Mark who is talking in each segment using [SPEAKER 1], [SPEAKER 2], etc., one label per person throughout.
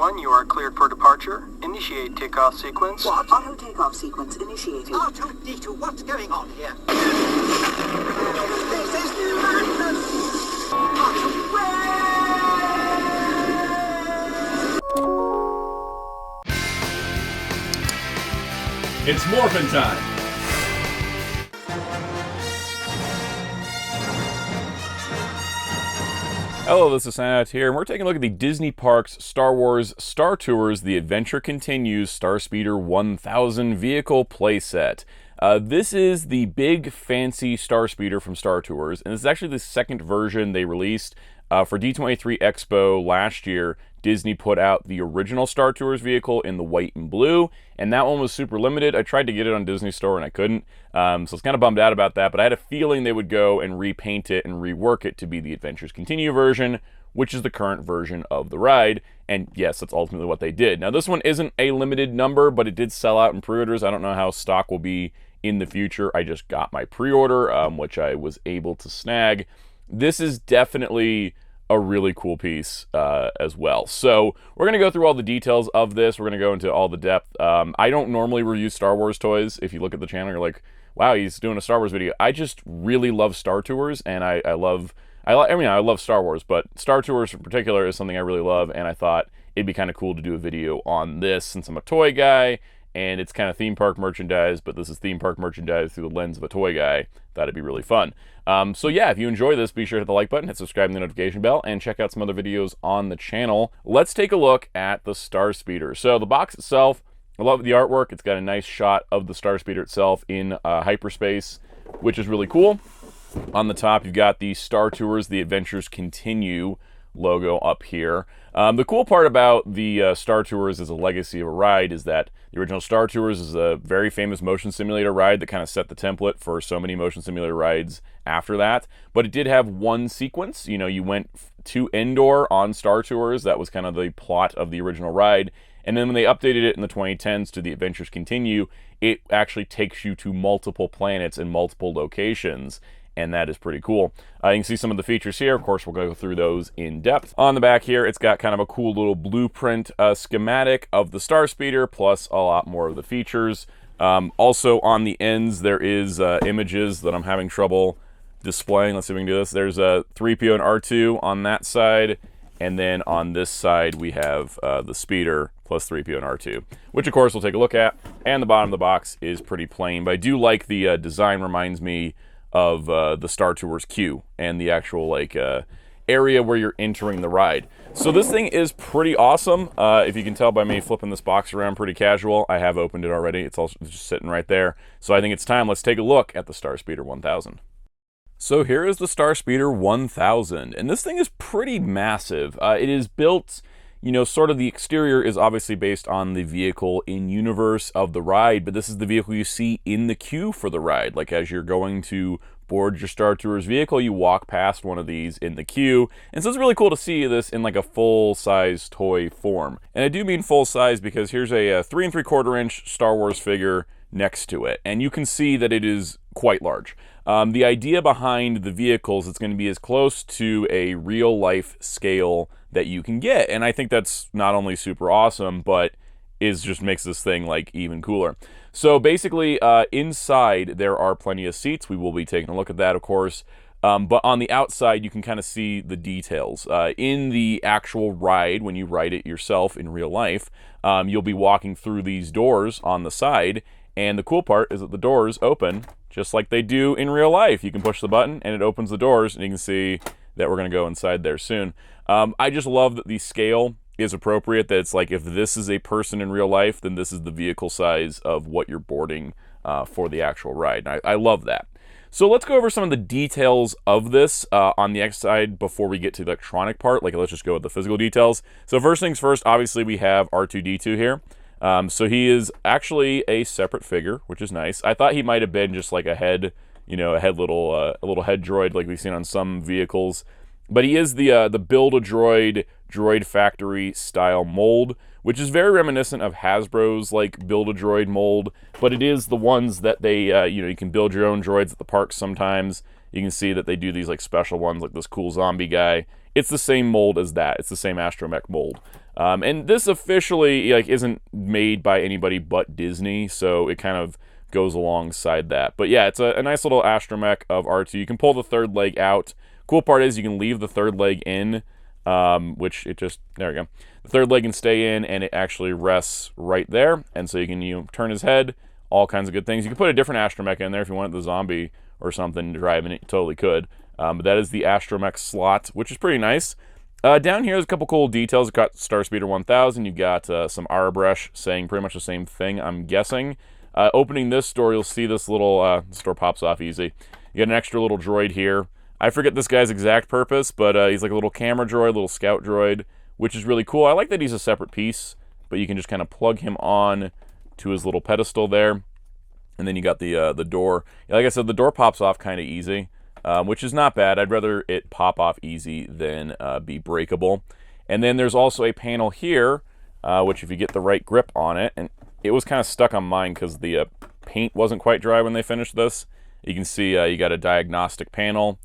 [SPEAKER 1] 1, you are cleared for departure. Initiate takeoff sequence.
[SPEAKER 2] What? Auto takeoff sequence initiated.
[SPEAKER 3] R2-D2, what's going on here?
[SPEAKER 2] This is madness!
[SPEAKER 4] It's morphin' time! Hello, this is Soundout here, and we're taking a look at the Disney Parks Star Wars Star Tours The Adventure Continues Starspeeder 1000 vehicle playset. This is the big fancy Starspeeder from Star Tours, and this is actually the second version they released. For D23 Expo last year, Disney put out the original Star Tours vehicle in the white and blue, and that one was super limited. I tried to get it on Disney Store and I couldn't, so I was kind of bummed out about that, but I had a feeling they would go and repaint it and rework it to be the Adventures Continue version, which is the current version of the ride, and yes, that's ultimately what they did. Now, this one isn't a limited number, but it did sell out in pre-orders. I don't know how stock will be in the future. I just got my pre-order, which I was able to snag. This is definitely a really cool piece as well. So we're going to go through all the details of this. We're going to go into all the depth. I don't normally review Star Wars toys. If you look at the channel, you're like, wow, he's doing a Star Wars video. I just really love Star Tours, and I love Star Wars, but Star Tours in particular is something I really love, and I thought it'd be kind of cool to do a video on this since I'm a toy guy, and it's kind of theme park merchandise, but this is theme park merchandise through the lens of a toy guy. Thought it'd be really fun. So yeah, if you enjoy this, be sure to hit the like button, hit subscribe and the notification bell, and check out some other videos on the channel. Let's take a look at the Starspeeder. So the box itself, I love the artwork. It's got a nice shot of the Starspeeder itself in hyperspace, which is really cool. On the top, you've got the Star Tours The Adventures Continue logo up here. The cool part about the Star Tours as a legacy of a ride is that the original Star Tours is a very famous motion simulator ride that kind of set the template for so many motion simulator rides after that. But it did have one sequence. You know, you went to Endor on Star Tours. That was kind of the plot of the original ride. And then when they updated it in the 2010s to The Adventures Continue, it actually takes you to multiple planets and multiple locations. And that is pretty cool. You can see some of the features here. Of course, we'll go through those in depth. On the back here, it's got kind of a cool little blueprint schematic of the Starspeeder, plus a lot more of the features. Also on the ends, there is images that I'm having trouble displaying. Let's see if we can do this. There's a 3PO and R2 on that side, and then on this side, we have the speeder plus 3PO and R2, which of course we'll take a look at. And the bottom of the box is pretty plain, but I do like the design. Reminds me of the Star Tours queue and the actual like area where you're entering the ride. So this thing is pretty awesome. If you can tell by me flipping this box around pretty casual, I have opened it already. It's all just sitting right there. So I think it's time. Let's take a look at the Starspeeder 1000. So here is the Starspeeder 1000, and this thing is pretty massive. It is built, you know, sort of the exterior is obviously based on the vehicle in universe of the ride, but this is the vehicle you see in the queue for the ride. Like as you're going to board your Star Tours vehicle, you walk past one of these in the queue. And so it's really cool to see this in like a full-size toy form. And I do mean full-size because here's a 3 3/4 inch Star Wars figure next to it. And you can see that it is quite large. The idea behind the vehicles, it's going to be as close to a real-life scale that you can get, and I think that's not only super awesome, but just makes this thing like even cooler. So basically, inside there are plenty of seats. We will be taking a look at that, of course, but on the outside you can kind of see the details. In the actual ride, when you ride it yourself in real life, you'll be walking through these doors on the side, and the cool part is that the doors open just like they do in real life. You can push the button and it opens the doors, and you can see that we're going to go inside there soon. I just love that the scale is appropriate, that it's like if this is a person in real life, then this is the vehicle size of what you're boarding for the actual ride. And I love that. So let's go over some of the details of this on the X side before we get to the electronic part. Like, let's just go with the physical details. So first things first, obviously we have R2-D2 here. So he is actually a separate figure, which is nice. I thought he might have been just like a head, you know, a little head droid like we've seen on some vehicles. But he is the Build-A-Droid Droid Factory style mold, which is very reminiscent of Hasbro's like Build-A-Droid mold. But it is the ones that they, you can build your own droids at the parks sometimes. You can see that they do these like special ones, like this cool zombie guy. It's the same mold as that. It's the same astromech mold. And this officially like isn't made by anybody but Disney, so it kind of goes alongside that. But yeah, it's a nice little astromech of R2. You can pull the third leg out. Cool part is you can leave the third leg in, which it just, there we go. The third leg can stay in, and it actually rests right there. And so you can turn his head, all kinds of good things. You can put a different astromech in there if you wanted the zombie or something driving it. You totally could. But that is the astromech slot, which is pretty nice. Down here, there's a couple cool details. You've got Starspeeder 1000. You've got some airbrush saying pretty much the same thing, I'm guessing. Opening this door, you'll see this little, this door pops off easy. You got an extra little droid here. I forget this guy's exact purpose, but he's like a little camera droid, little scout droid, which is really cool. I like that he's a separate piece, but you can just kind of plug him on to his little pedestal there. And then you got the door. Like I said, the door pops off kind of easy, which is not bad. I'd rather it pop off easy than be breakable. And then there's also a panel here, which if you get the right grip on it, and it was kind of stuck on mine because the paint wasn't quite dry when they finished this. You can see you got a diagnostic panel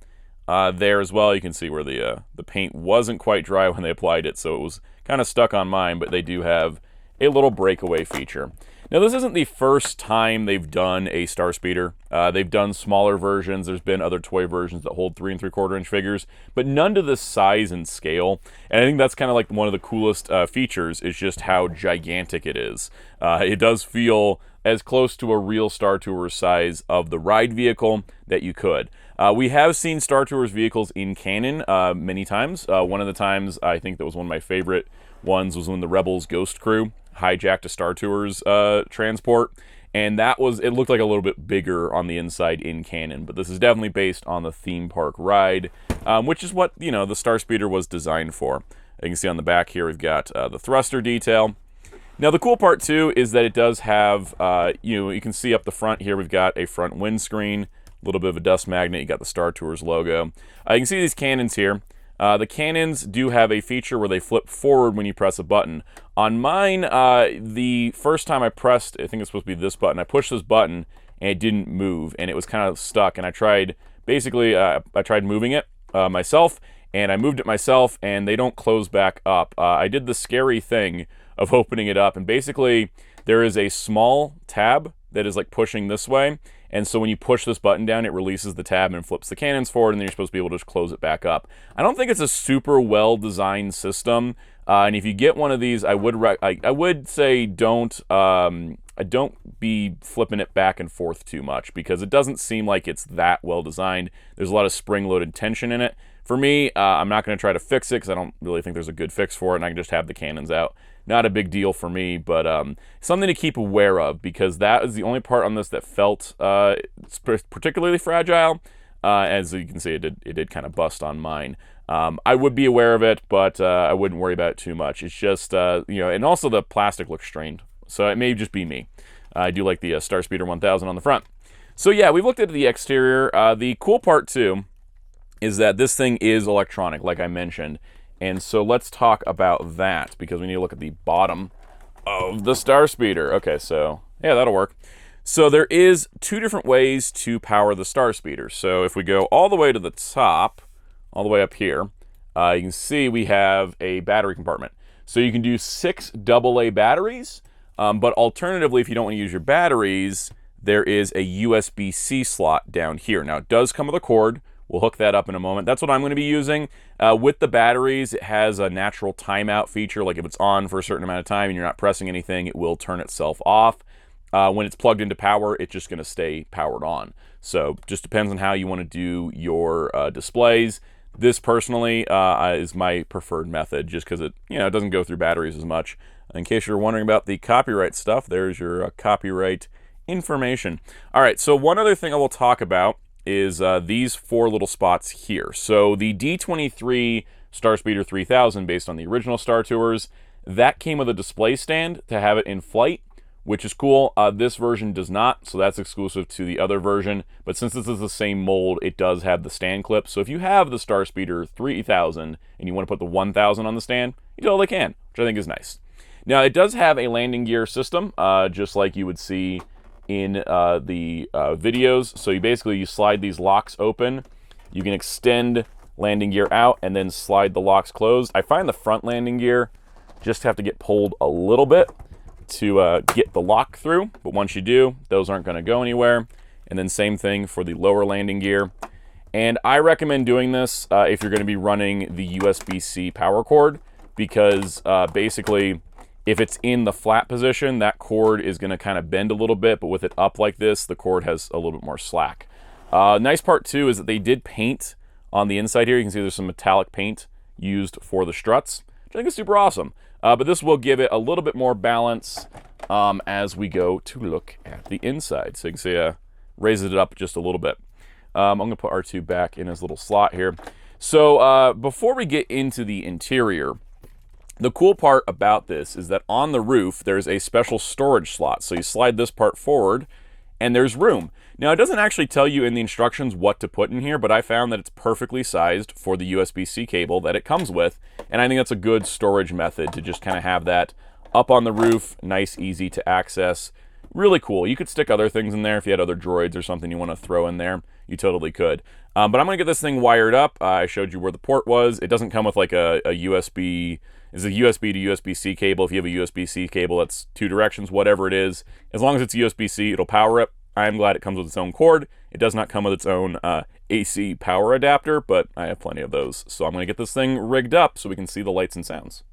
[SPEAKER 4] there as well. You can see where the paint wasn't quite dry when they applied it, so it was kind of stuck on mine, but they do have a little breakaway feature. Now, this isn't the first time they've done a Starspeeder. They've done smaller versions. There's been other toy versions that hold 3 3/4 inch figures, but none to this size and scale. And I think that's kind of like one of the coolest features is just how gigantic it is. It does feel as close to a real Star Tours size of the ride vehicle that you could. We have seen Star Tours vehicles in canon many times. One of the times I think that was one of my favorite ones was when the Rebels Ghost Crew hijacked a Star Tours transport, and that was, it looked like a little bit bigger on the inside in canon, but this is definitely based on the theme park ride, which is what, the Starspeeder was designed for. You can see on the back here we've got the thruster detail. Now the cool part too is that it does have, you can see up the front here we've got a front windscreen, a little bit of a dust magnet, you got the Star Tours logo. You can see these cannons here. The cannons do have a feature where they flip forward when you press a button. On mine, the first time I pressed, I think it's supposed to be this button, I pushed this button and it didn't move and it was kind of stuck, and I tried, basically, I tried moving it myself, and I moved it myself and they don't close back up. I did the scary thing of opening it up, and basically there is a small tab that is like pushing this way, and so when you push this button down, it releases the tab and flips the cannons forward, and then you're supposed to be able to just close it back up. I don't think it's a super well-designed system, and if you get one of these, I would say don't be flipping it back and forth too much, because it doesn't seem like it's that well-designed. There's a lot of spring-loaded tension in it. For me, I'm not going to try to fix it because I don't really think there's a good fix for it, and I can just have the cannons out. Not a big deal for me, but something to keep aware of, because that is the only part on this that felt particularly fragile. As you can see, it did kind of bust on mine. I would be aware of it, but I wouldn't worry about it too much. It's just, and also the plastic looks strained, so it may just be me. I do like the Starspeeder 1000 on the front. So yeah, we've looked at the exterior. The cool part too is that this thing is electronic, like I mentioned. And so let's talk about that, because we need to look at the bottom of the Starspeeder. Okay, so yeah, that'll work. So there is 2 different ways to power the Starspeeder. So if we go all the way to the top, all the way up here, you can see we have a battery compartment. So you can do 6 AA batteries, but alternatively, if you don't want to use your batteries, there is a USB-C slot down here. Now, it does come with a cord. We'll hook that up in a moment. That's what I'm going to be using. With the batteries, it has a natural timeout feature. Like if it's on for a certain amount of time and you're not pressing anything, it will turn itself off. When it's plugged into power, it's just going to stay powered on. So just depends on how you want to do your displays. This personally is my preferred method, just because it doesn't go through batteries as much. In case you're wondering about the copyright stuff, there's your copyright information. All right, so one other thing I will talk about is these 4 little spots here. So the D23 Starspeeder 3000, based on the original Star Tours, that came with a display stand to have it in flight, which is cool. This version does not, so that's exclusive to the other version. But since this is the same mold, it does have the stand clip. So if you have the Starspeeder 3000 and you want to put the 1000 on the stand, you totally can, which I think is nice. Now, it does have a landing gear system, just like you would see in the videos. So you slide these locks open, you can extend landing gear out and then slide the locks closed. I find the front landing gear just have to get pulled a little bit to get the lock through, but once you do, those aren't going to go anywhere. And then same thing for the lower landing gear. And I recommend doing this if you're going to be running the USB-C power cord, because basically if it's in the flat position, that cord is going to kind of bend a little bit, but with it up like this, the cord has a little bit more slack. Nice part too is that they did paint on the inside here. You can see there's some metallic paint used for the struts, which I think is super awesome. But this will give it a little bit more balance as we go to look at the inside. So you can see raises it up just a little bit. I'm going to put R2 back in his little slot here. So before we get into the interior, the cool part about this is that on the roof, there's a special storage slot. So you slide this part forward and there's room. Now, it doesn't actually tell you in the instructions what to put in here, but I found that it's perfectly sized for the USB-C cable that it comes with. And I think that's a good storage method to just kind of have that up on the roof, nice, easy to access. Really cool. You could stick other things in there if you had other droids or something you want to throw in there. You totally could. But I'm going to get this thing wired up. I showed you where the port was. It doesn't come with like a USB. It's a USB to USB-C cable. If you have a USB-C cable, that's 2 directions, whatever it is. As long as it's USB-C, it'll power it. I'm glad it comes with its own cord. It does not come with its own AC power adapter, but I have plenty of those. So I'm going to get this thing rigged up so we can see the lights and sounds.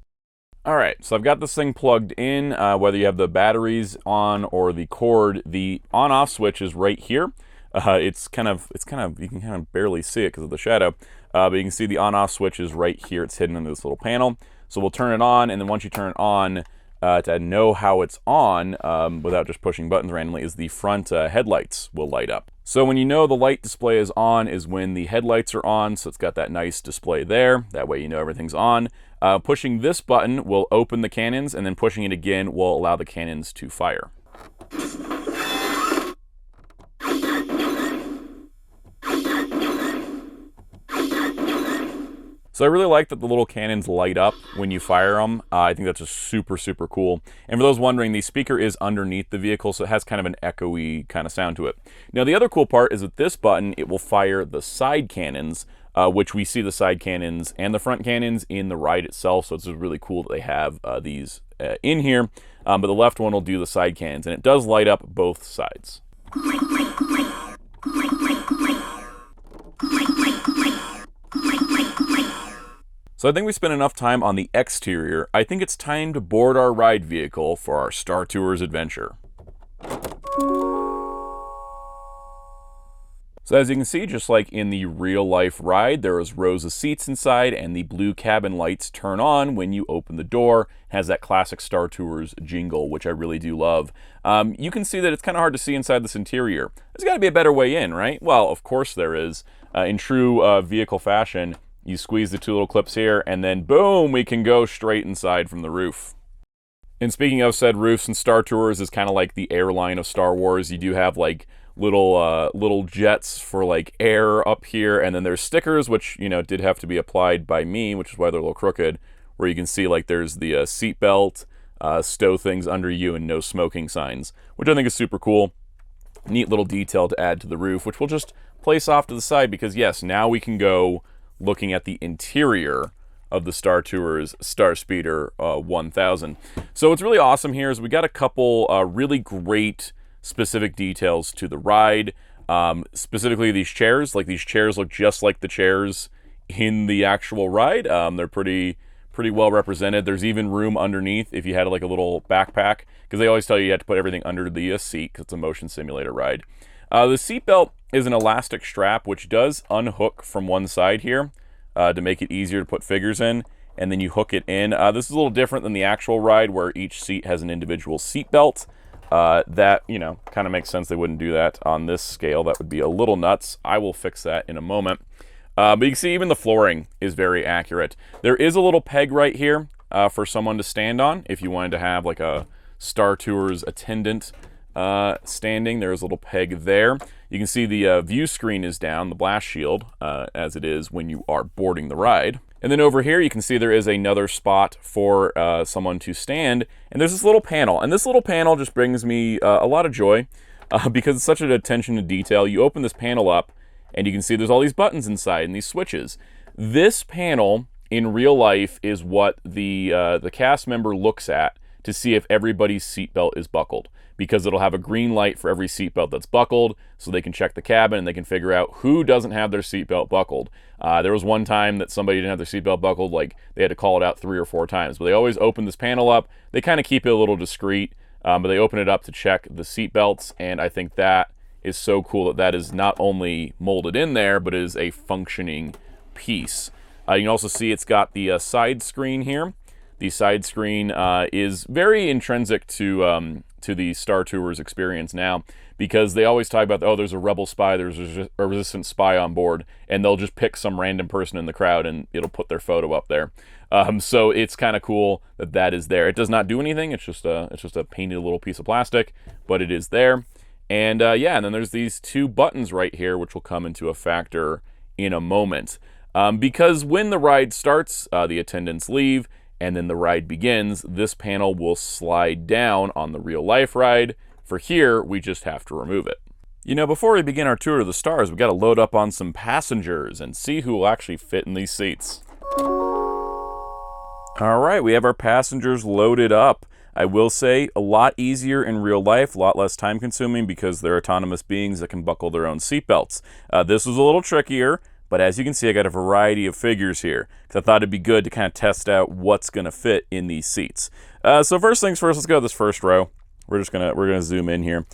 [SPEAKER 4] All right, so I've got this thing plugged in. Whether you have the batteries on or the cord, the on-off switch is right here. You can kind of barely see it because of the shadow, but you can see the on-off switch is right here. It's hidden in this little panel. So we'll turn it on, and then once you turn it on, to know how it's on without just pushing buttons randomly, is the front headlights will light up. So when you know the light display is on is when the headlights are on, so it's got that nice display there. That way you know everything's on. Pushing this button will open the cannons, and then pushing it again will allow the cannons to fire. So I really like that the little cannons light up when you fire them. I think that's just super, super cool. And for those wondering, the speaker is underneath the vehicle, so it has kind of an echoey kind of sound to it. Now, the other cool part is that this button, it will fire the side cannons, which we see the side cannons and the front cannons in the ride itself. So it's just really cool that they have these in here. But the left one will do the side cannons, and it does light up both sides. So I think we spent enough time on the exterior. I think it's time to board our ride vehicle for our Star Tours adventure. So as you can see, just like in the real life ride, there is rows of seats inside, and the blue cabin lights turn on when you open the door. It has that classic Star Tours jingle, which I really do love. You can see that it's kind of hard to see inside this interior. There's got to be a better way in, right? Well, of course there is. In true vehicle fashion, you squeeze the 2 little clips here, and then boom, we can go straight inside from the roof. And speaking of said roofs, and Star Tours is kind of like the airline of Star Wars. You do have like little jets for like air up here, and then there's stickers, which, you know, did have to be applied by me, which is why they're a little crooked, where you can see like there's the seat belt, stow things under you, and no smoking signs, which I think is super cool. Neat little detail to add to the roof, which we'll just place off to the side, because yes, now we can go looking at the interior of the Star Tours Starspeeder 1000. So what's really awesome here is we got a couple really great specific details to the ride. Specifically these chairs. Like, these chairs look just like the chairs in the actual ride. They're pretty well represented. There's even room underneath if you had like a little backpack, because they always tell you have to put everything under the seat because it's a motion simulator ride. The seatbelt is an elastic strap, which does unhook from one side here to make it easier to put figures in, and then you hook it in. This is a little different than the actual ride, where each seat has an individual seatbelt. That, you know, kind of makes sense. They wouldn't do that on this scale. That would be a little nuts. I will fix that in a moment. But you can see even the flooring is very accurate. There is a little peg right here for someone to stand on if you wanted to have like a Star Tours attendant standing. There's a little peg there. You can see the view screen is down, the blast shield, as it is when you are boarding the ride. And then over here you can see there is another spot for someone to stand, and there's this little panel. And this little panel just brings me a lot of joy because it's such an attention to detail. You open this panel up and you can see there's all these buttons inside and these switches. This panel in real life is what the cast member looks at to see if everybody's seatbelt is buckled, because it'll have a green light for every seatbelt that's buckled, so they can check the cabin and they can figure out who doesn't have their seatbelt buckled. There was one time that somebody didn't have their seatbelt buckled, like they had to call it out 3 or 4 times, but they always open this panel up. They kind of keep it a little discreet, but they open it up to check the seatbelts, and I think that is so cool that that is not only molded in there, but is a functioning piece. You can also see it's got the side screen here. The side screen is very intrinsic to the Star Tours experience now, because they always talk about, oh, there's a rebel spy, there's a resistance spy on board, and they'll just pick some random person in the crowd and it'll put their photo up there. So it's kind of cool that that is there. It does not do anything. It's just a painted little piece of plastic, but it is there. And yeah, and then there's these 2 buttons right here, which will come into a factor in a moment. Because when the ride starts, the attendants leave, and then the ride begins, this panel will slide down on the real life ride. For here, we just have to remove it. You know, before we begin our tour of the stars, we've got to load up on some passengers and see who will actually fit in these seats. All right, we have our passengers loaded up. I will say, a lot easier in real life, a lot less time consuming, because they're autonomous beings that can buckle their own seatbelts. This was a little trickier, but as you can see, I got a variety of figures here, because I thought it'd be good to kind of test out what's going to fit in these seats. So first things first, let's go to this first row. We're gonna zoom in here.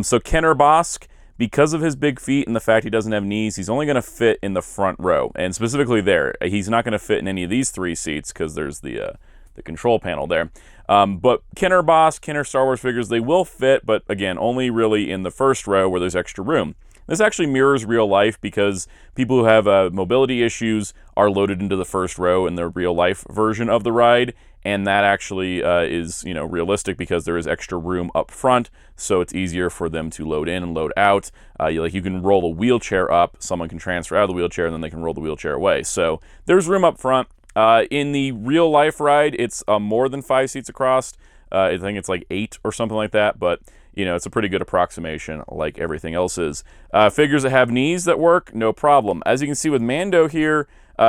[SPEAKER 4] So Kenner Bosk, because of his big feet and the fact he doesn't have knees, he's only going to fit in the front row, and specifically there. He's not going to fit in any of these 3 seats because there's the control panel there. But Kenner Bosk, Kenner Star Wars figures, they will fit, but again, only really in the first row where there's extra room. This actually mirrors real life, because people who have mobility issues are loaded into the first row in the real life version of the ride, and that actually is, you know, realistic, because there is extra room up front, so it's easier for them to load in and load out. You can roll a wheelchair up, someone can transfer out of the wheelchair, and then they can roll the wheelchair away. So there's room up front. In the real life ride, it's more than 5 seats across. I think it's like 8 or something like that, but you know, it's a pretty good approximation, like everything else is. Figures that have knees that work, no problem. As you can see with Mando here,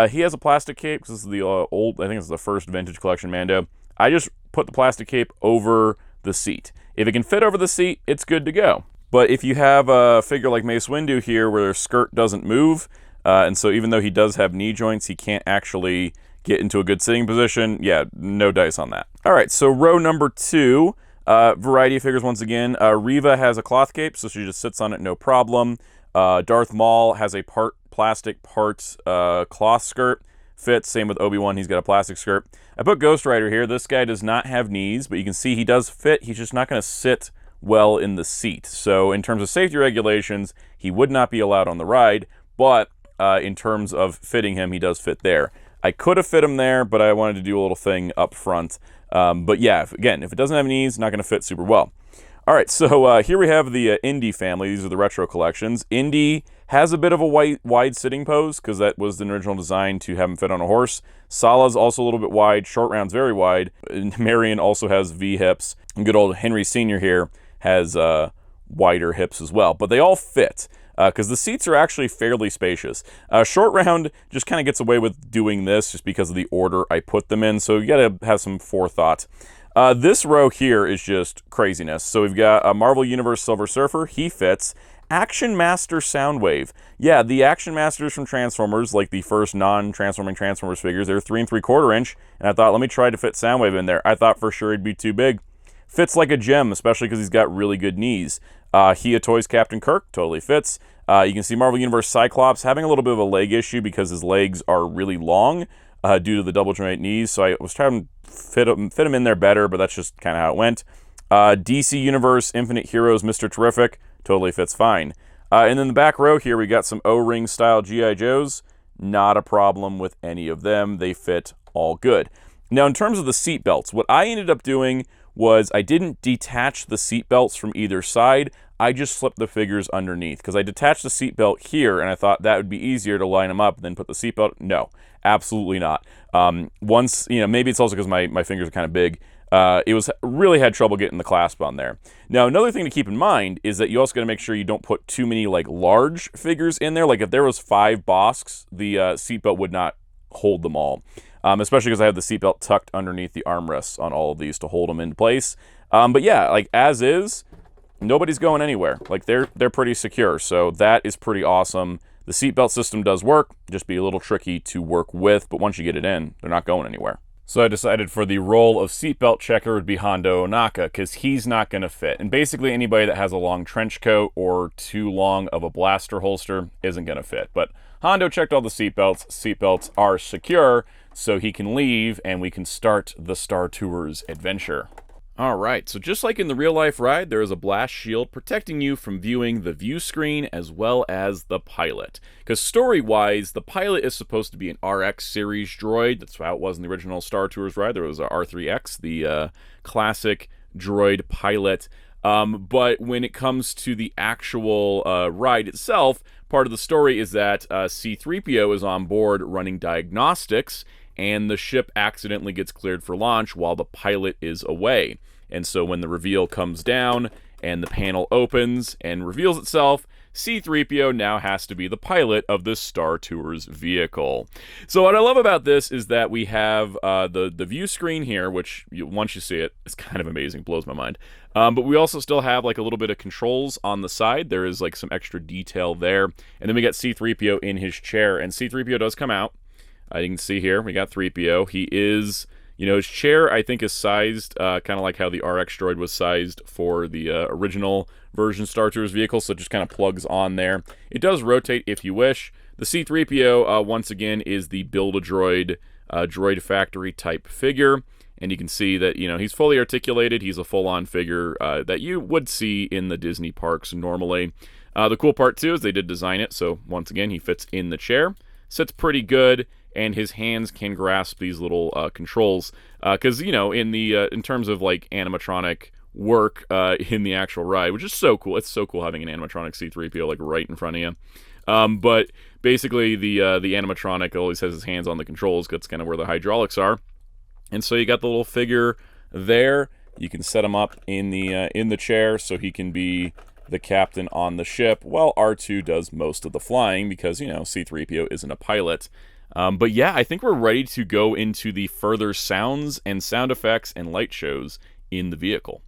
[SPEAKER 4] he has a plastic cape, because this is the old, I think it's the first vintage collection Mando. I just put the plastic cape over the seat. If it can fit over the seat, it's good to go. But if you have a figure like Mace Windu here, where their skirt doesn't move, and so even though he does have knee joints, he can't actually get into a good sitting position, yeah, no dice on that. All right, so row number 2, variety of figures once again. Reva has a cloth cape, so she just sits on it, no problem. Darth Maul has a part plastic, part cloth skirt. Fits. Same with Obi-Wan, he's got a plastic skirt. I put Ghost Rider here. This guy does not have knees, but you can see he does fit. He's just not going to sit well in the seat. So in terms of safety regulations, he would not be allowed on the ride, but in terms of fitting him, he does fit there. I could have fit him there, but I wanted to do a little thing up front. But yeah, if it doesn't have knees, not going to fit super well. All right, so here we have the Indy family. These are the retro collections. Indy has a bit of a wide sitting pose, because that was the original design to have him fit on a horse. Sala's also a little bit wide. Short Round's very wide. And Marion also has V hips. And good old Henry Sr. here has wider hips as well. But they all fit, because the seats are actually fairly spacious. Short Round just kind of gets away with doing this just because of the order I put them in, so you got to have some forethought. This row here is just craziness. So we've got a Marvel Universe Silver Surfer. He fits. Action Master Soundwave. Yeah, the Action Masters from Transformers, like the first non-transforming Transformers figures, they're 3 3/4 inch, and I thought, let me try to fit Soundwave in there. I thought for sure he'd be too big. Fits like a gem, especially because he's got really good knees. Hia Toys Captain Kirk totally fits. You can see Marvel Universe Cyclops having a little bit of a leg issue because his legs are really long due to the double joint knees. So I was trying to fit him in there better, but that's just kind of how it went. DC Universe Infinite Heroes Mr. Terrific totally fits fine. And then the back row here, we got some O-ring style G.I. Joes. Not a problem with any of them. They fit all good. Now, in terms of the seat belts, what I ended up doing was I didn't detach the seat belts from either side. I just slipped the figures underneath, because I detached the seat belt here and I thought that would be easier to line them up and then put the seat belt. No, absolutely not. Once, maybe it's also because my fingers are kind of big. Really had trouble getting the clasp on there. Now, another thing to keep in mind is that you also got to make sure you don't put too many large figures in there. Like if there was 5 Bosks, the seatbelt would not hold them all. especially because I have the seatbelt tucked underneath the armrests on all of these to hold them in place. But yeah, like as is, nobody's going anywhere. Like they're pretty secure, so that is pretty awesome. The seatbelt system does work, just be a little tricky to work with, but once you get it in, they're not going anywhere. So I decided for the role of seatbelt checker would be Hondo Onaka, because he's not going to fit. And basically anybody that has a long trench coat or too long of a blaster holster isn't going to fit. But Hondo checked all the seatbelts. Seatbelts are secure, so he can leave and we can start the Star Tours adventure. Alright, so just like in the real-life ride, there is a blast shield protecting you from viewing the view screen as well as the pilot. Because story-wise, the pilot is supposed to be an RX series droid. That's how it was in the original Star Tours ride. There was a R3X, the classic droid pilot. But when it comes to the actual ride itself, part of the story is that C-3PO is on board running diagnostics, and the ship accidentally gets cleared for launch while the pilot is away. And so when the reveal comes down and the panel opens and reveals itself, C-3PO now has to be the pilot of this Star Tours vehicle. So what I love about this is that we have the view screen here, which once you see it, it's kind of amazing, blows my mind. But we also still have like a little bit of controls on the side. There is like some extra detail there. And then we got C-3PO in his chair, and C-3PO does come out. You can see here, we got 3PO. He is, you know, his chair, I think, is sized kind of like how the RX droid was sized for the original version Star Tours vehicle, so it just kind of plugs on there. It does rotate if you wish. The C-3PO, once again, is the Build-A-Droid, droid factory type figure, and you can see that, you know, he's fully articulated. He's a full-on figure that you would see in the Disney parks normally. The cool part, too, is they did design it, so once again, he fits in the chair. Sits pretty good, and his hands can grasp these little controls. Because, you know, in terms of, like, animatronic work in the actual ride, which is so cool. It's so cool having an animatronic C-3PO, like, right in front of you. But basically, the animatronic always has his hands on the controls, because that's kind of where the hydraulics are. And so you got the little figure there. You can set him up in the chair so he can be the captain on the ship, while R2 does most of the flying because, you know, C-3PO isn't a pilot. But yeah, I think we're ready to go into the further sounds and sound effects and light shows in the vehicle.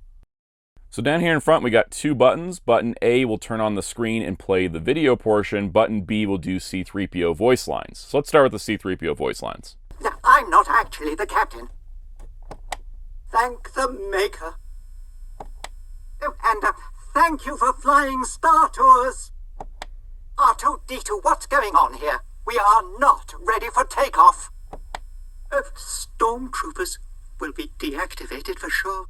[SPEAKER 4] So down here in front, we got two buttons. Button A will turn on the screen and play the video portion. Button B will do C-3PO voice lines. So let's start with the C-3PO voice lines.
[SPEAKER 3] No, I'm not actually the captain. Thank the Maker. Oh, and thank you for flying Star Tours. R2-D2, what's going on here? We are not ready for takeoff. Stormtroopers will be deactivated for sure.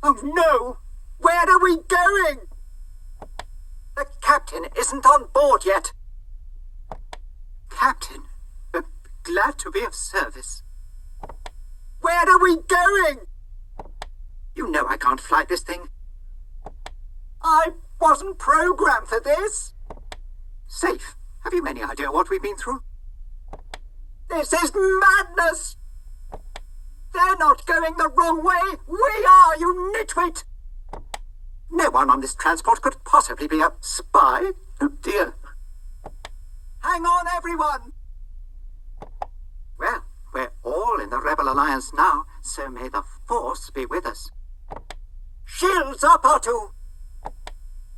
[SPEAKER 3] Oh no! Where are we going? The captain isn't on board yet. Captain, glad to be of service. Where are we going? You know I can't fly this thing. I wasn't programmed for this. Safe. Have you any idea what we've been through? This is madness! They're not going the wrong way! We are, you nitwit! No one on this transport could possibly be a spy. Oh dear. Hang on, everyone! Well, we're all in the Rebel Alliance now, so may the Force be with us. Shields up, R2!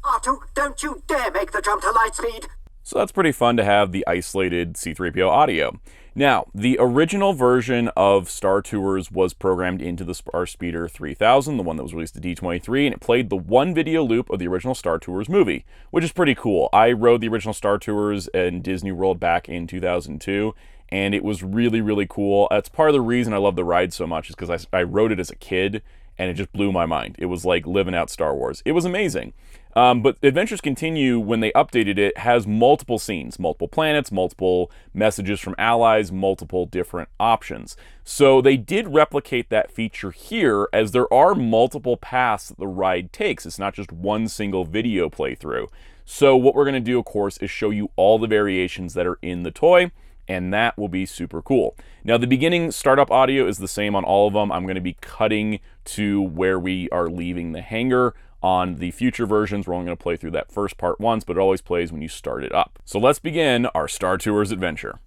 [SPEAKER 3] R2, don't you dare make the jump to light speed!
[SPEAKER 4] So that's pretty fun to have the isolated C-3PO audio. Now, the original version of Star Tours was programmed into the Starspeeder 3000, the one that was released at D23, and it played the one video loop of the original Star Tours movie, which is pretty cool. I rode the original Star Tours in Disney World back in 2002, and it was really, really cool. That's part of the reason I love the ride so much, is because I rode it as a kid, and it just blew my mind. It was like living out Star Wars. It was amazing. But Adventures Continue, when they updated it, has multiple scenes, multiple planets, multiple messages from allies, multiple different options. So they did replicate that feature here, as there are multiple paths that the ride takes. It's not just one single video playthrough. So what we're going to do, of course, is show you all the variations that are in the toy, and that will be super cool. Now, the beginning startup audio is the same on all of them. I'm going to be cutting to where we are leaving the hangar. On the future versions, we're only going to play through that first part once, but it always plays when you start it up. So let's begin our Star Tours adventure.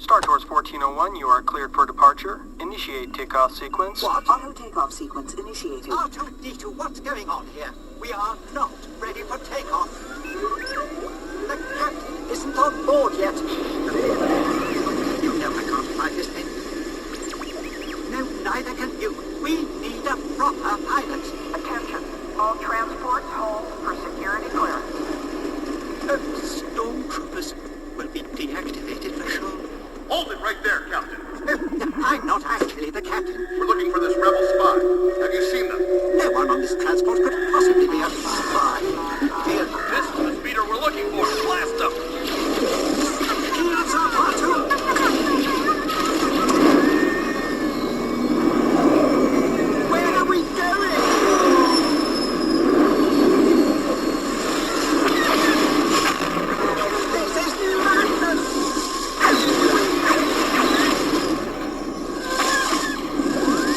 [SPEAKER 1] Star Tours 1401, you are cleared for departure. Initiate takeoff sequence.
[SPEAKER 3] What?
[SPEAKER 2] Auto takeoff sequence initiated.
[SPEAKER 3] R2-D2, what's going on here? We are not ready for takeoff. The captain isn't on board yet. You know I can't fly this thing. No, neither can you. We need a proper pilot.
[SPEAKER 5] Attention. All transports hold for security clearance.
[SPEAKER 3] Stormtroopers will be deactivated for sure.
[SPEAKER 6] Hold it right there, Captain.
[SPEAKER 3] I'm not actually the captain.
[SPEAKER 6] We're looking for this rebel spy. Have you seen them?
[SPEAKER 3] No one on this transport could possibly be a spy.
[SPEAKER 6] This is the speeder we're looking for. Blast them!
[SPEAKER 3] Heels up, R2! Where are we going? This is madness!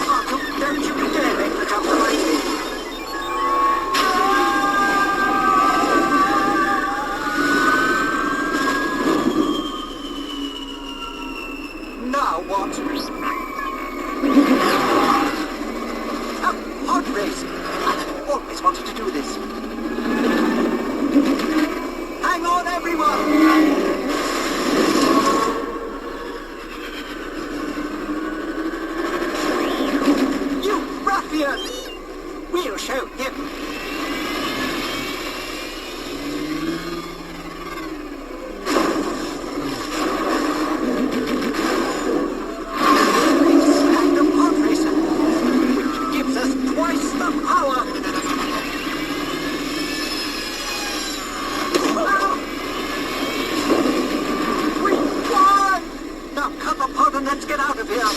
[SPEAKER 3] R2, don't you dare make the jump to my feet! Now what? A pod race! I've always wanted to do this. Hang on, everyone! You ruffian! We'll show him. Smack the pod racer, which gives us twice the power. We won! Now cut the pod and let's get out of here.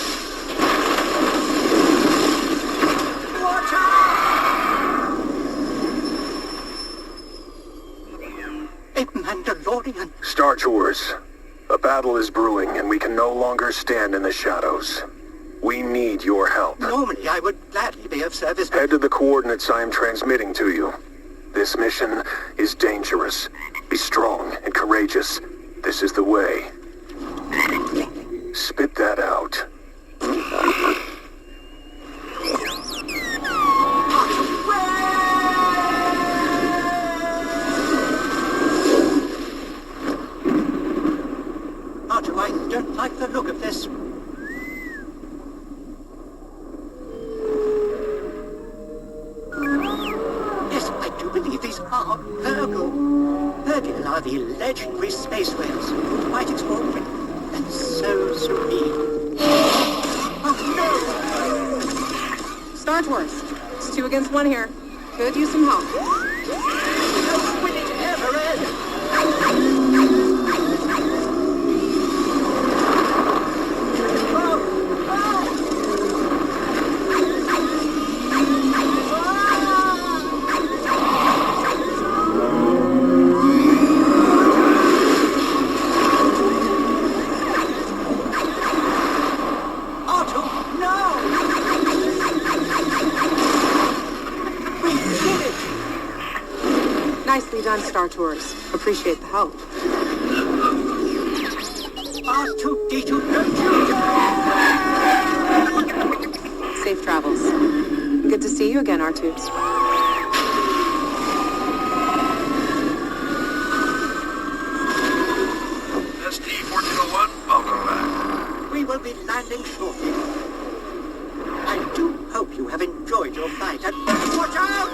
[SPEAKER 3] Watch out! A Mandalorian.
[SPEAKER 7] Star Tours. A battle is brewing, and we can no longer stand in the shadows. We need your help.
[SPEAKER 3] Normally, I would gladly be of service, but
[SPEAKER 7] Head to the coordinates I am transmitting to you. This mission is dangerous. Be strong and courageous. This is the way. Spit that out.
[SPEAKER 3] R2, I don't like the look of this. Yes, I do believe these are Purgle. Purgle are the legendary space whales. Quite extraordinary. And so serene. Oh
[SPEAKER 8] Star Tours. It's 2 against 1 here. Could use some help.
[SPEAKER 3] no! No winning ever end! R2, no! We did it!
[SPEAKER 8] Nicely done, Star Tours. Appreciate the help.
[SPEAKER 3] R2-D2, don't you dare!
[SPEAKER 8] Safe travels. Good to see you again, R2.
[SPEAKER 6] SD-1401, welcome back.
[SPEAKER 3] We will be landing shortly. I do hope you have enjoyed your flight and watch out!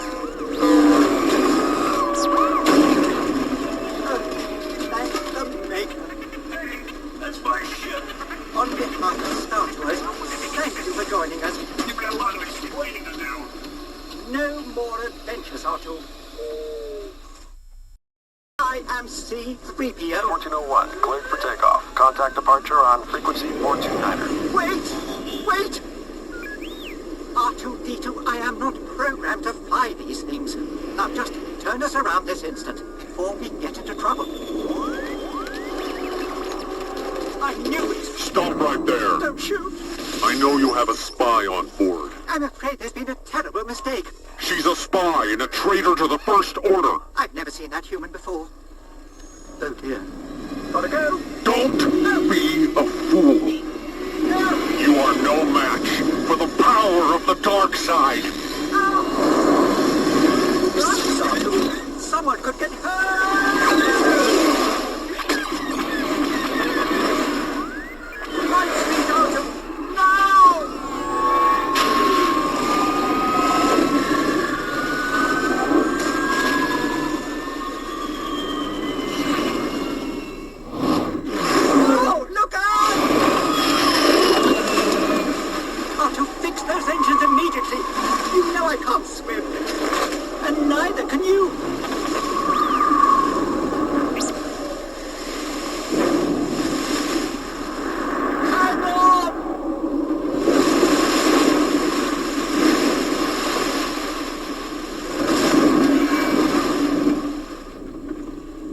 [SPEAKER 3] Thank the Maker.
[SPEAKER 6] Hey, that's my ship.
[SPEAKER 3] On behalf of Star Tours, thank you for joining us.
[SPEAKER 6] You've got a lot of explaining to do.
[SPEAKER 3] No more adventures, R2. I am C-3PO.
[SPEAKER 1] 1401, cleared for takeoff. Contact departure on frequency 429er.
[SPEAKER 3] Wait! R2-D2, I am not programmed to fly these things. Now just turn us around this instant before we get into trouble. I knew it!
[SPEAKER 6] Stop right there.
[SPEAKER 3] Don't shoot!
[SPEAKER 6] I know you have a spy on board.
[SPEAKER 3] I'm afraid there's been a terrible mistake.
[SPEAKER 6] She's a spy and a traitor to the First Order.
[SPEAKER 3] I've never seen that human before. Oh dear. Gotta go!
[SPEAKER 6] Don't!
[SPEAKER 3] No!
[SPEAKER 7] be a fool. You are no match for the power of the dark side.
[SPEAKER 3] Someone could get hurt! Light speed, Arthur! Now! Oh, look out! Arthur, fix those engines immediately! You know I can't swim. And neither can you! Hang on!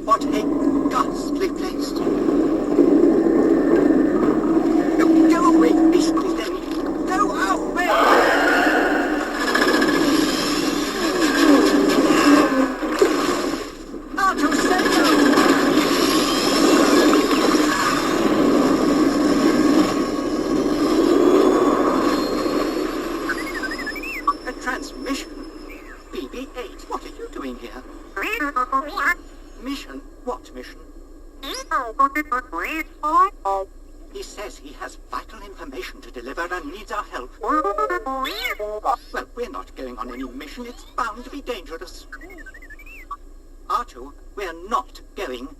[SPEAKER 3] What a ghastly place! Go away, beastly thing! Go away! Arthur, save us! A transmission? BB-8, what are you doing here? Mission? What mission? He says he has vital information to deliver and needs our help. Well, we're not going on any mission. It's bound to be dangerous. Artu, we're not going.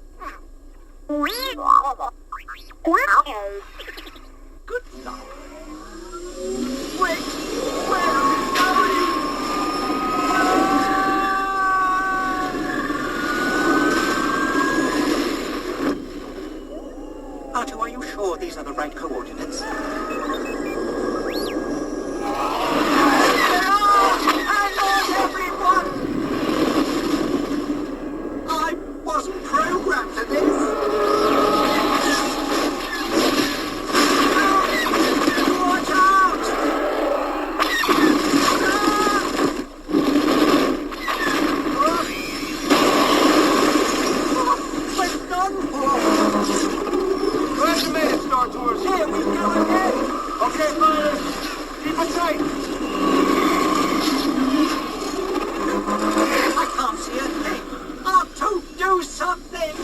[SPEAKER 3] Good luck. Wait! Where are we going? Artu, are you sure these are the right coordinates? Hang on, everyone! I wasn't programmed for this! Watch out! We're done for!
[SPEAKER 1] Glad you made it, Star Tours.
[SPEAKER 3] Here we go again!
[SPEAKER 1] Okay, fighters. Keep it tight.
[SPEAKER 3] I can't see a thing! Artu, do something!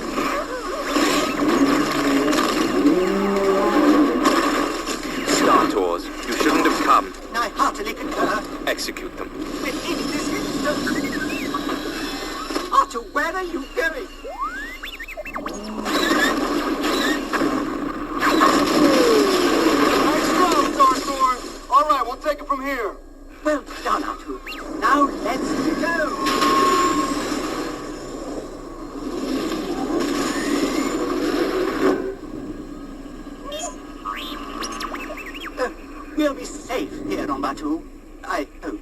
[SPEAKER 9] Star Tours, you shouldn't have come.
[SPEAKER 3] I heartily concur.
[SPEAKER 9] Execute them.
[SPEAKER 3] We're in this instant! Artu, where are you going?
[SPEAKER 1] Nice job, Star Tours. All right, we'll take it from here.
[SPEAKER 3] Well done, Artu. Now let's go! We'll be safe here on Batu. I hope.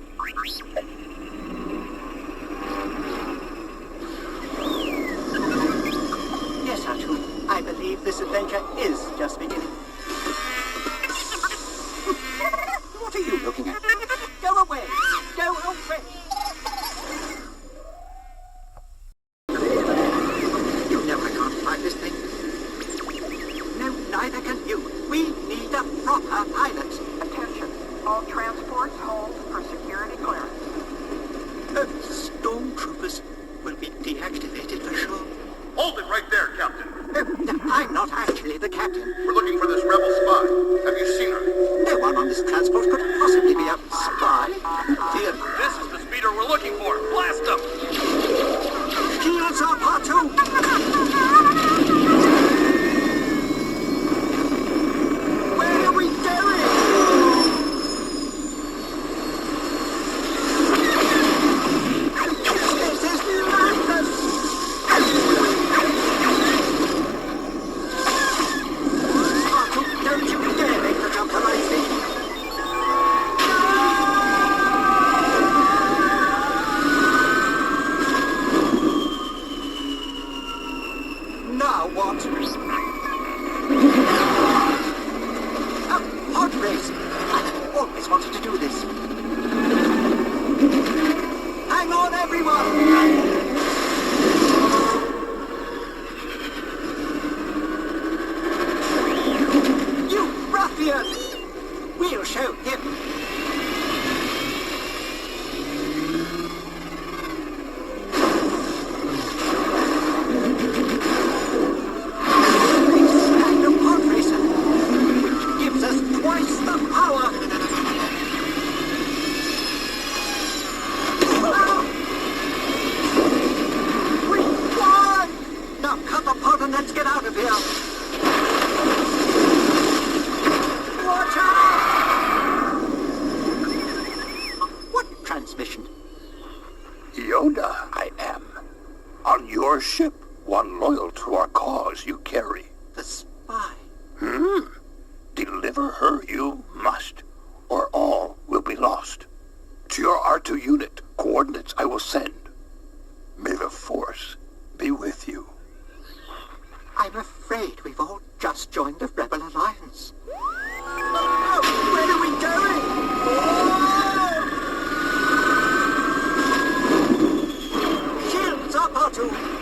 [SPEAKER 3] Yes, Artu. I believe this adventure is just beginning. What are you looking at? Go away! Go away! You know I can't fly this thing. No, neither can you. We need a proper pilot.
[SPEAKER 5] Attention. All transports hold for security clearance.
[SPEAKER 3] Stormtroopers will be deactivated for sure.
[SPEAKER 6] Hold it right there, Captain.
[SPEAKER 3] No, I'm not actually the captain.
[SPEAKER 6] We're looking for this rebel spy. Have you seen her?
[SPEAKER 3] No one on this transport could possibly be a spy. Dear,
[SPEAKER 6] This is the speeder we're looking for. Blast them!
[SPEAKER 3] shields are part two. Where are we going? This is madness. Arthur, don't you dare make the jump on my feet. Now what? A pod race! I've always wanted to do this. Hang on, everyone!
[SPEAKER 7] ship, one loyal to our cause you carry.
[SPEAKER 3] The spy.
[SPEAKER 7] Deliver her you must, or all will be lost. To your R2 unit, coordinates I will send. May the Force be with you.
[SPEAKER 3] I'm afraid we've all just joined the Rebel Alliance. Oh, where are we going? Oh! Shields up, R2!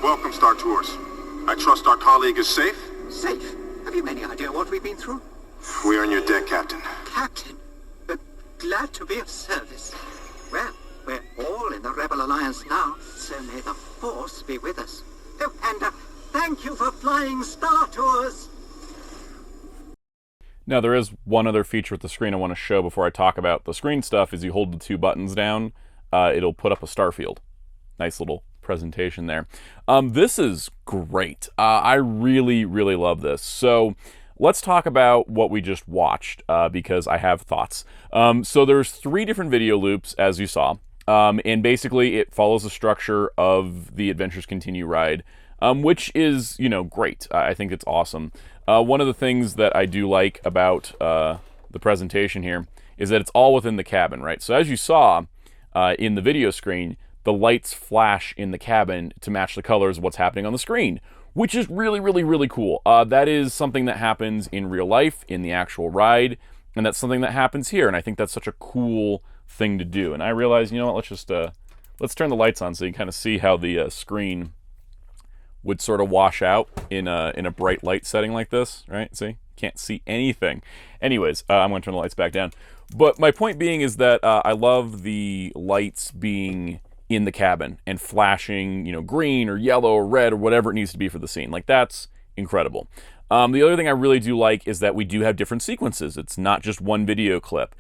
[SPEAKER 7] Welcome, Star Tours. I trust our colleague is safe?
[SPEAKER 3] Safe? Have you any idea what we've been through?
[SPEAKER 7] We are on your deck, Captain.
[SPEAKER 3] Captain? Glad to be of service. Well, we're all in the Rebel Alliance now, so may the Force be with us. Oh, and thank you for flying Star Tours!
[SPEAKER 4] Now, there is one other feature with the screen I want to show before I talk about the screen stuff. Is you hold the two buttons down, it'll put up a star field. Nice little presentation there. This is great. I really, really love this. So let's talk about what we just watched, because I have thoughts. So there's 3 different video loops, as you saw, and basically it follows the structure of the Adventures Continue ride, which is, you know, great. I think it's awesome. One of the things that I do like about the presentation here is that it's all within the cabin, right? So as you saw in the video screen, the lights flash in the cabin to match the colors of what's happening on the screen, which is really, really, really cool. That is something that happens in real life, in the actual ride, and that's something that happens here, and I think that's such a cool thing to do. And I realized, you know what, let's turn the lights on so you can kind of see how the screen would sort of wash out in a bright light setting like this, right? See? Can't see anything. Anyways, I'm going to turn the lights back down. But my point being is that I love the lights being in the cabin and flashing, you know, green or yellow or red or whatever it needs to be for the scene. Like, that's incredible. The other thing I really do like is that we do have different sequences. It's not just one video clip.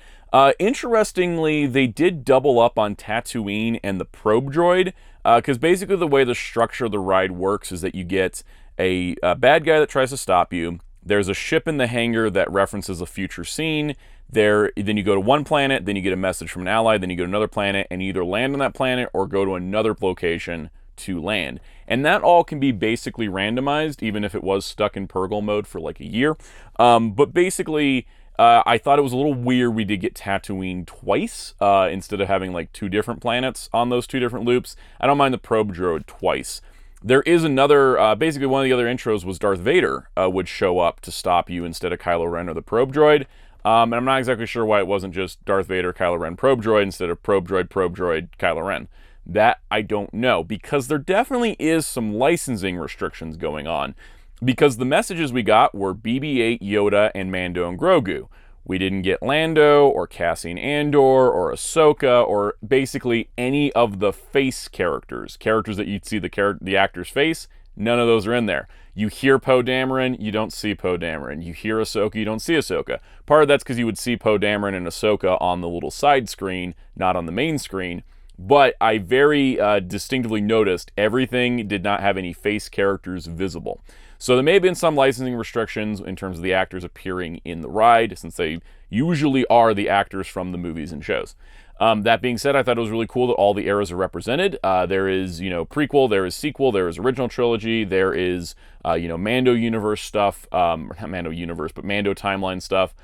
[SPEAKER 4] Interestingly, they did double up on Tatooine and the probe droid, because basically the way the structure of the ride works is that you get a bad guy that tries to stop you. There's a ship in the hangar that references a future scene. Then you go to one planet, then you get a message from an ally, then you go to another planet, and you either land on that planet or go to another location to land. And that all can be basically randomized, even if it was stuck in Purgle mode for like a year. But basically, I thought it was a little weird we did get Tatooine twice, instead of having like 2 different planets on those 2 different loops. I don't mind the probe droid twice. There is another, basically one of the other intros was Darth Vader would show up to stop you instead of Kylo Ren or the probe droid. And I'm not exactly sure why it wasn't just Darth Vader, Kylo Ren, probe droid instead of probe droid, Kylo Ren. That I don't know, because there definitely is some licensing restrictions going on. Because the messages we got were BB-8, Yoda, and Mando and Grogu. We didn't get Lando, or Cassian Andor, or Ahsoka, or basically any of the face characters. Characters that you'd see the actor's face, none of those are in there. You hear Poe Dameron, you don't see Poe Dameron. You hear Ahsoka, you don't see Ahsoka. Part of that's because you would see Poe Dameron and Ahsoka on the little side screen, not on the main screen. But I very distinctively noticed everything did not have any face characters visible. So there may have been some licensing restrictions in terms of the actors appearing in the ride, since they usually are the actors from the movies and shows. That being said, I thought it was really cool that all the eras are represented. There is, prequel, there is sequel, there is original trilogy, there is, Mando universe stuff, not Mando universe, but Mando timeline stuff.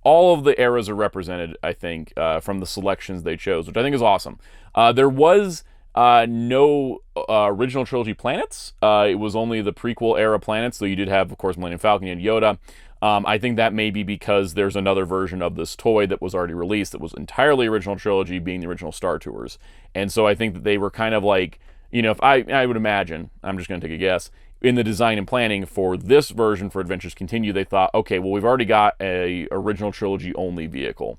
[SPEAKER 4] All of the eras are represented, I think, from the selections they chose, which I think is awesome. There was no original trilogy planets. It was only the prequel era planets, though you did have, of course, Millennium Falcon and Yoda. I think that may be because there's another version of this toy that was already released that was entirely original trilogy, being the original Star Tours. And so I think that they were kind of like, if I would imagine, I'm just going to take a guess, in the design and planning for this version for Adventures Continue, they thought, okay, well, we've already got a original trilogy only vehicle.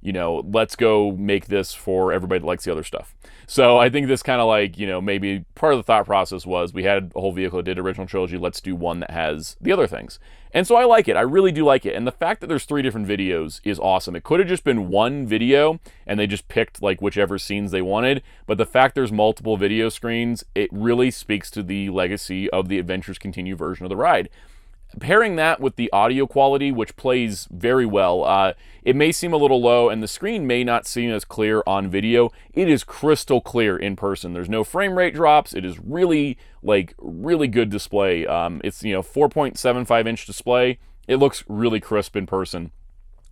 [SPEAKER 4] Let's go make this for everybody that likes the other stuff. So I think this kind of like, maybe part of the thought process was we had a whole vehicle that did original trilogy, let's do one that has the other things. And so I like it. I really do like it. And the fact that there's 3 different videos is awesome. It could have just been one video and they just picked like whichever scenes they wanted. But the fact there's multiple video screens, it really speaks to the legacy of the Adventures Continue version of the ride. Pairing that with the audio quality, which plays very well, it may seem a little low and the screen may not seem as clear on video. It is crystal clear in person. There's no frame rate drops. It is really good display. It's 4.75 inch display. It looks really crisp in person.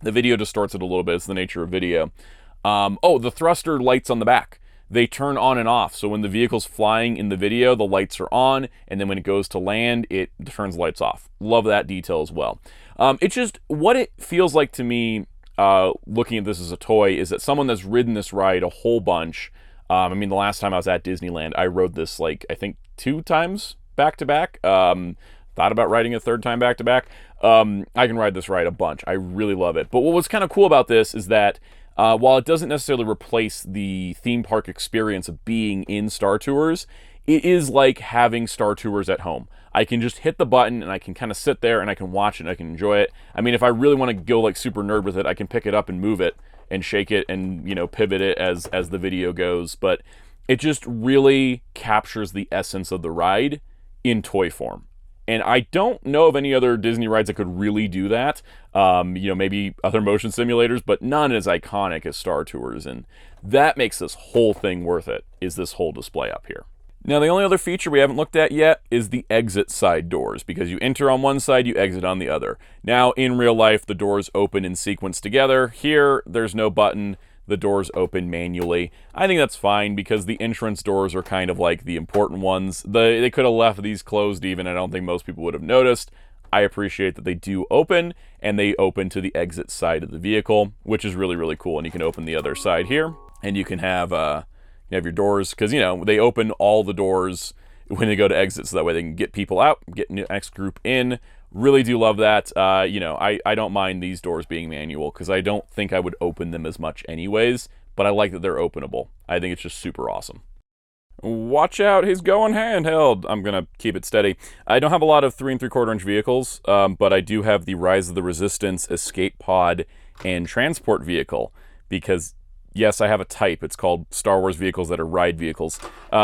[SPEAKER 4] The video distorts it a little bit. It's the nature of video. The thruster lights on the back. They turn on and off. So when the vehicle's flying in the video, the lights are on, and then when it goes to land, it turns the lights off. Love that detail as well. It's just, what it feels like to me, looking at this as a toy, is that someone that's ridden this ride a whole bunch. The last time I was at Disneyland, I rode this, I think 2 times back-to-back. Thought about riding a 3rd time back-to-back. I can ride this ride a bunch. I really love it. But what was kind of cool about this is that while it doesn't necessarily replace the theme park experience of being in Star Tours, it is like having Star Tours at home. I can just hit the button and I can kind of sit there and I can watch it and I can enjoy it. If I really want to go super nerd with it, I can pick it up and move it and shake it and, pivot it as the video goes. But it just really captures the essence of the ride in toy form. And I don't know of any other Disney rides that could really do that. Maybe other motion simulators, but none as iconic as Star Tours. And that makes this whole thing worth it, is this whole display up here. Now, the only other feature we haven't looked at yet is the exit side doors, because you enter on one side, you exit on the other. Now, in real life, the doors open in sequence together. Here, there's no button. The doors open manually. I think that's fine because the entrance doors are kind of like the important ones. They could have left these closed even. I don't think most people would have noticed. I appreciate that they do open, and they open to the exit side of the vehicle, which is really, really cool. And you can open the other side here, and you can have your doors, because, they open all the doors when they go to exit, so that way they can get people out, get the next group in. Really do love that. I don't mind these doors being manual because I don't think I would open them as much anyways, but I like that they're openable. I think it's just super awesome. Watch out, he's going handheld. I'm going to keep it steady. I don't have a lot of 3 3/4 inch vehicles, but I do have the Rise of the Resistance, Escape Pod, and Transport Vehicle because, yes, I have a type. It's called Star Wars vehicles that are ride vehicles.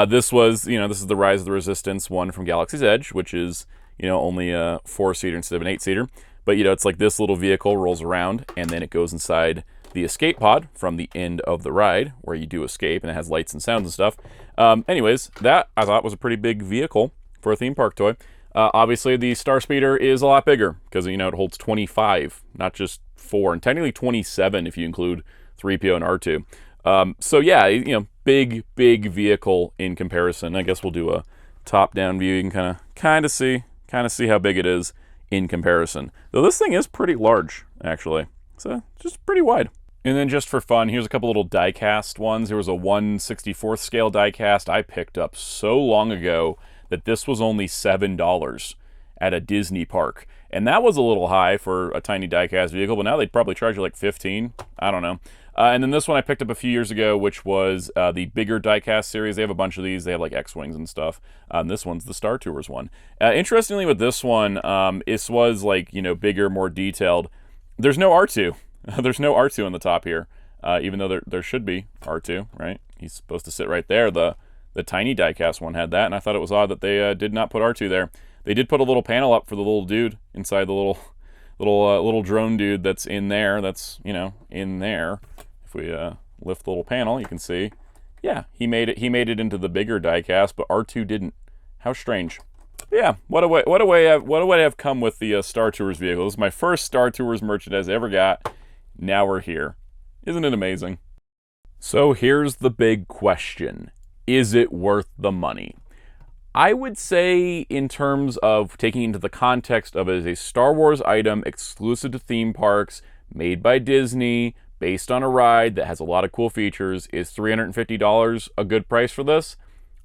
[SPEAKER 4] This is the Rise of the Resistance one from Galaxy's Edge, which is only a 4-seater instead of an 8-seater. But, it's like this little vehicle rolls around, and then it goes inside the escape pod from the end of the ride, where you do escape, and it has lights and sounds and stuff. Anyways, that I thought was a pretty big vehicle for a theme park toy. Obviously, the Starspeeder is a lot bigger, because, it holds 25, not just 4, and technically 27 if you include 3PO and R2. So, yeah, big vehicle in comparison. I guess we'll do a top-down view. You can kind of see how big it is in comparison. Though this thing is pretty large, actually. So just pretty wide. And then just for fun, here's a couple little die-cast ones. There was a 1/64th scale die-cast I picked up so long ago that this was only $7 at a Disney park. And that was a little high for a tiny die-cast vehicle, but now they'd probably charge you like $15. I don't know. And then this one I picked up a few years ago, which was the bigger die-cast series. They have a bunch of these. They have like X-Wings and stuff. This one's the Star Tours one. Interestingly with this one, this was like, bigger, more detailed. There's no R2. There's no R2 on the top here, even though there should be R2, right? He's supposed to sit right there. The tiny die-cast one had that, and I thought it was odd that they did not put R2 there. They did put a little panel up for the little dude inside the little drone dude that's in there. That's, in there. If we lift the little panel, you can see, yeah, he made it into the bigger diecast, but R2 didn't. How strange. But yeah, what a way to have come with the Star Tours vehicle. This is my first Star Tours merchandise I ever got. Now we're here. Isn't it amazing? So here's the big question. Is it worth the money? I would say, in terms of taking into the context of it as a Star Wars item exclusive to theme parks, made by Disney, based on a ride that has a lot of cool features, is $350 a good price for this?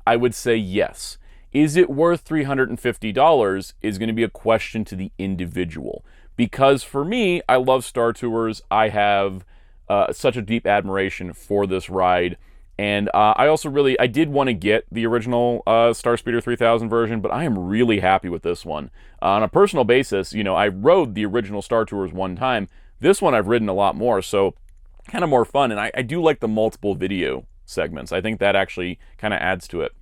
[SPEAKER 4] I would say yes. Is it worth $350 is going to be a question to the individual. Because for me, I love Star Tours. I have such a deep admiration for this ride. And I also I did want to get the original Starspeeder 3000 version, but I am really happy with this one. On a personal basis, you know, I rode the original Star Tours one time. This one I've ridden a lot more, so kind of more fun. And I do like the multiple video segments. I think that actually kind of adds to it.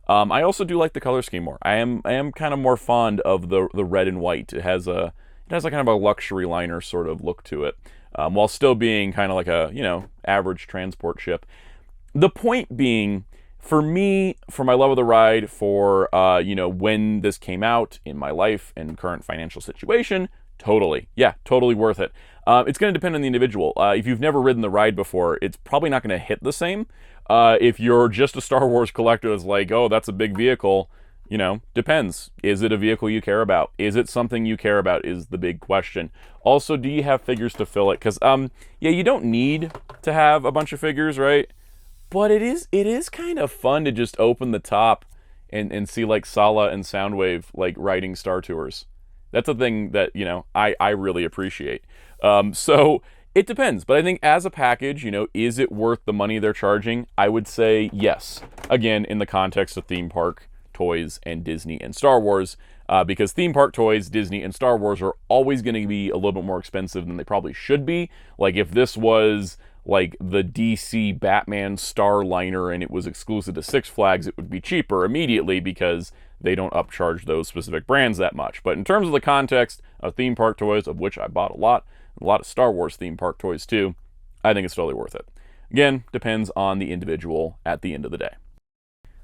[SPEAKER 4] I also do like the color scheme more. I am kind of more fond of the red and white. It has a kind of a luxury liner sort of look to it, while still being kind of like a, you know, average transport ship. The point being, for me, for my love of the ride, for, you know, when this came out in my life and current financial situation, totally. Yeah, totally worth it. It's going to depend on the individual. If you've never ridden the ride before, it's probably not going to hit the same. If you're just a Star Wars collector that's like, oh, that's a big vehicle, you know, depends. Is it a vehicle you care about? Is it something you care about is the big question. Also, do you have figures to fill it? Because, yeah, you don't need to have a bunch of figures, right? But it is kind of fun to just open the top and see like Sala and Soundwave like riding Star Tours. That's a thing that, you know, I really appreciate. So it depends. But I think as a package, you know, is it worth the money they're charging? I would say yes. Again, in the context of theme park toys and Disney and Star Wars, because theme park toys, Disney, and Star Wars are always going to be a little bit more expensive than they probably should be. Like if this was like the DC Batman Starliner and it was exclusive to Six Flags, it would be cheaper immediately because they don't upcharge those specific brands that much. But in terms of the context of theme park toys, of which I bought a lot of Star Wars theme park toys too, I think it's totally worth it. Again, depends on the individual at the end of the day.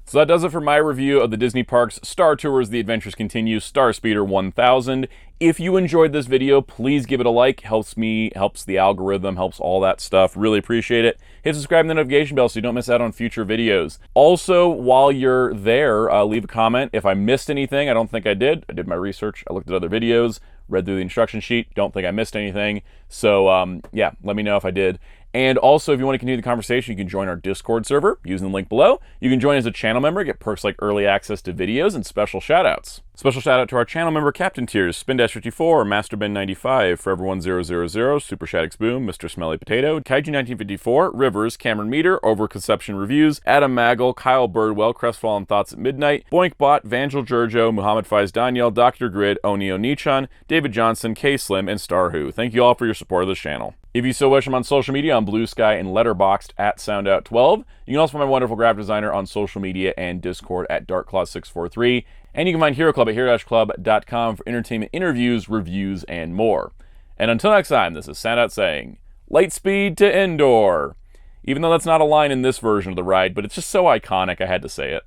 [SPEAKER 4] So that does it for my review of the Disney Parks Star Tours The Adventures Continue Starspeeder 1000. If you enjoyed this video, please give it a like. Helps me, helps the algorithm, helps all that stuff. Really appreciate it. Hit subscribe and the notification bell so you don't miss out on future videos. Also, while you're there, leave a comment. If I missed anything, I don't think I did. I did my research. I looked at other videos, read through the instruction sheet. Don't think I missed anything. So, yeah, let me know if I did. And also, if you want to continue the conversation, you can join our Discord server using the link below. You can join as a channel member, get perks like early access to videos and special shoutouts. Special shout out to our channel member Captain Tiers, Spin-54, MasterBen95, Forever1000, Super Shaddix Boom, Mr. Smelly Potato, Kaiju1954, Rivers, Cameron Meter, Overconception Reviews, Adam Maggle, Kyle Birdwell, Crestfallen Thoughts at Midnight, Boinkbot, Vangel Giorgio, Muhammad Faiz Daniel, Dr. Grid, Onio Nichan, David Johnson, K Slim, and Starwho. Thank you all for your support of this channel. If you so wish, I'm on social media on Blue Sky and Letterboxd at Soundout12. You can also find my wonderful graphic designer on social media and Discord at DarkClaw643. And you can find Hero Club at hero-club.com for entertainment interviews, reviews, and more. And until next time, this is Soundout saying, Lightspeed to Endor. Even though that's not a line in this version of the ride, but it's just so iconic, I had to say it.